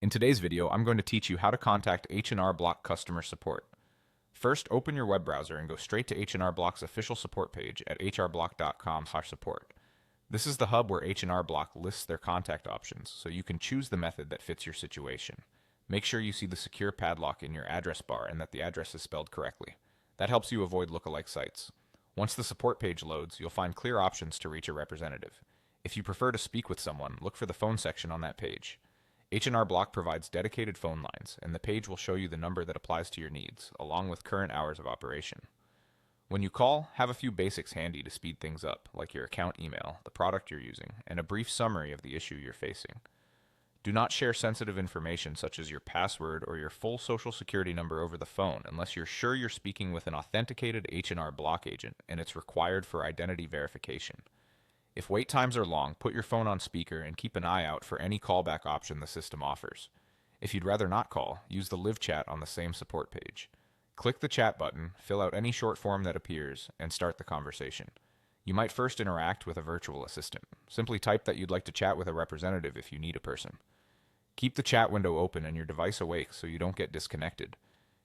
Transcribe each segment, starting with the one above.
In today's video, I'm going to teach you how to contact H&R Block customer support. First, open your web browser and go straight to H&R Block's official support page at hrblock.com/support. This is the hub where H&R Block lists their contact options, so you can choose the method that fits your situation. Make sure you see the secure padlock in your address bar and that the address is spelled correctly. That helps you avoid lookalike sites. Once the support page loads, you'll find clear options to reach a representative. If you prefer to speak with someone, look for the phone section on that page. H&R Block provides dedicated phone lines, and the page will show you the number that applies to your needs, along with current hours of operation. When you call, have a few basics handy to speed things up, like your account email, the product you're using, and a brief summary of the issue you're facing. Do not share sensitive information such as your password or your full social security number over the phone unless you're sure you're speaking with an authenticated H&R Block agent and it's required for identity verification. If wait times are long, put your phone on speaker and keep an eye out for any callback option the system offers. If you'd rather not call, use the live chat on the same support page. Click the chat button, fill out any short form that appears, and start the conversation. You might first interact with a virtual assistant. Simply type that you'd like to chat with a representative if you need a person. Keep the chat window open and your device awake so you don't get disconnected.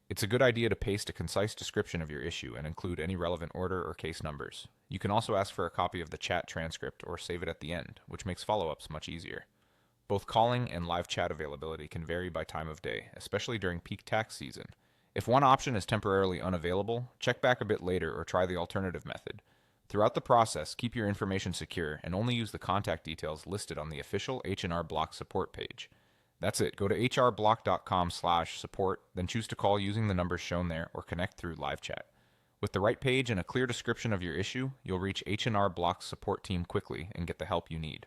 It's a good idea to paste a concise description of your issue and include any relevant order or case numbers. You can also ask for a copy of the chat transcript or save it at the end, which makes follow-ups much easier. Both calling and live chat availability can vary by time of day, especially during peak tax season. If one option is temporarily unavailable, check back a bit later or try the alternative method. Throughout the process, keep your information secure and only use the contact details listed on the official H&R Block support page. That's it. Go to hrblock.com/support, then choose to call using the numbers shown there or connect through live chat. With the right page and a clear description of your issue, you'll reach H&R Block's support team quickly and get the help you need.